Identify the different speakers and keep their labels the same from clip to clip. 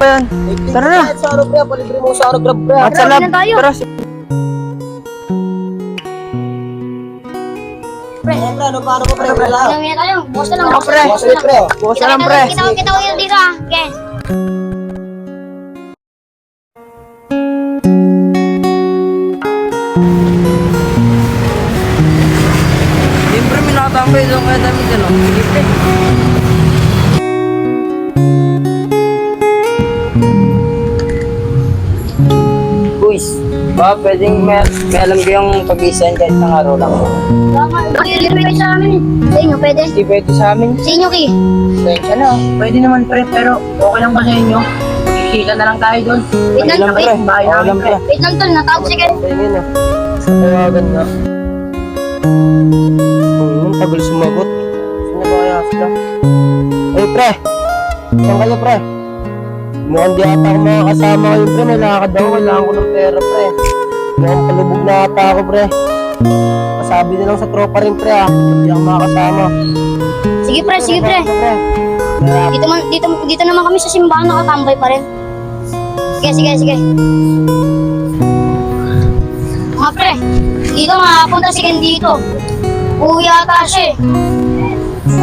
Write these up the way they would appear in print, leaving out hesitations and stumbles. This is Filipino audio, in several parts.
Speaker 1: pa yan. Tara na.
Speaker 2: Sa araw, pre. Palibre mo sa araw, pre.
Speaker 1: At sa lab.
Speaker 3: na tayo.
Speaker 1: Tara.
Speaker 3: Pre,
Speaker 2: Pre, ano, paano ko, pre? Wala.
Speaker 3: ilang tayo. Bukas na lang.
Speaker 1: Ako, pre.
Speaker 2: Bukas ulit, pre.
Speaker 1: Bukas na lang, pre.
Speaker 3: Kita ko yun dito ah. Okay.
Speaker 1: Siyempre, may nakatambay doon kaya dami dyan, oh. Sige, pre. Boys, ba pwedeng may alam ko yung pag-iisan kahit ng araw lang.
Speaker 3: Pwede sa amin. Sa inyo, pwede?
Speaker 1: Hindi pwede sa amin.
Speaker 3: Sa inyo, Ki.
Speaker 1: Thanks, ano? Pwede naman, pre, pero okay lang ba sa inyo? Magkikita na lang tayo doon.
Speaker 3: Wait lang,
Speaker 1: pre.
Speaker 3: wait.
Speaker 1: Okay lang, pre.
Speaker 3: Wait lang, tol. Natawag si Ken.
Speaker 1: Tingin, ah. Tawagan na. Tagal sumagot. Sino ba kaya sila? Ay, pre! Saan kayo, pre? Mukhang di ata ako makakasama kayo, pre. May lakad ako. Kailangan ko ng pera, pre. Mukhang palubog na ata ako, pre. Masabi na lang sa tropa rin, pre, ah. Hindi ako makakasama.
Speaker 3: Sige, pre. Sige, pre.
Speaker 1: Pre.
Speaker 3: Dito naman kami sa simbahan nakatambay pa rin. Sige, sige, sige. Mga pre, dito makapunta si Ken dito. Uwi ata siya eh.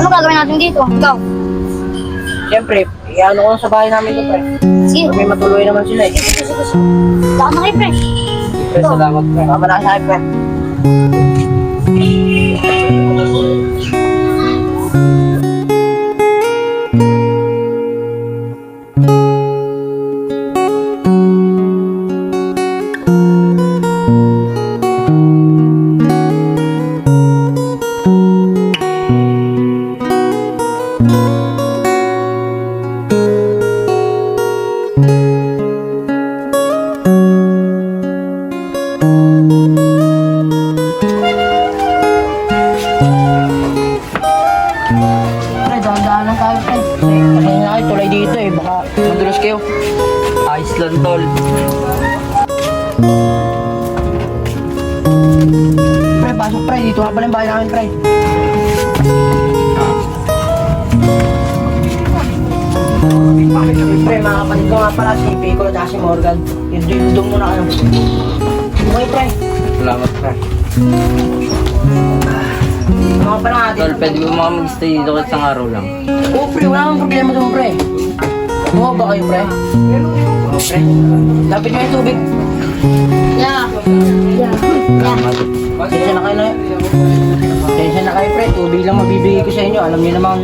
Speaker 3: Ano gagawin natin dito? Ikaw?
Speaker 1: Siyempre, iano ko sa bahay namin ito, pre.
Speaker 3: Sige.
Speaker 1: May matuloy naman sila, eh.
Speaker 3: Sige, sige, sige. Lakad na kayo, pre.
Speaker 1: Pre, salamat, pre. Tama na sa akin, pre. Pre, dahan-dahan lang tayo, pre. Kasi na kayo, tulay dito eh. Baka madulas kayo. Ayos lang, tol. Pre, pasok, pre. Dito nga pala yung bahay namin, pre. Pre, mga kapatid ko nga pala, si Pico at si Morgan. Yung muna kayo. Okay, pre. Salamat, pre. Mga pala natin.
Speaker 4: Tol, pwede ba mga mag-stay dito kahit isang araw lang?
Speaker 1: Oo, pre, wala akong problema doon, pre. Oo ba kayo, pre? Oo, pre. Lapit nyo yung tubig.
Speaker 3: Yeah.
Speaker 4: Salamat.
Speaker 1: Pasensya na kayo na. Pasensya na kayo, pre. Tubig lang mabibigay ko sa inyo. Alam niyo naman,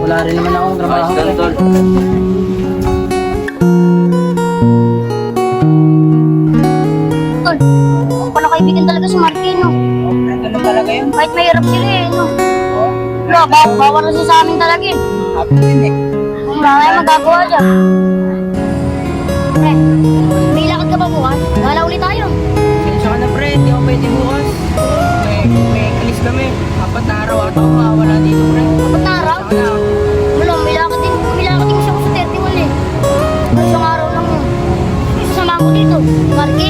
Speaker 1: wala rin naman akong trabaho.
Speaker 4: Ayos lang, tol.
Speaker 3: Tol, ako pala kaibigan talaga si Martino.
Speaker 1: Ganun talaga yun.
Speaker 3: Kahit mahirap sila eh, no? Wala, bawal na siya sa amin talaga eh.
Speaker 1: Happy din eh.
Speaker 3: Wala kayong magagawa dyan. Pre, may lakad ka ba bukas? Wala ulit tayo.
Speaker 1: Pasensya ka na, pre. Hindi ako pwede bukas. May alis kami. 4 na araw at ako makawala dito, pre.
Speaker 3: Dapat na araw?
Speaker 1: Pasensya ka na.
Speaker 3: Wala, may lakad din siya ko sa 31 eh. Isang araw lang yun. Isasama ko dito. Marky,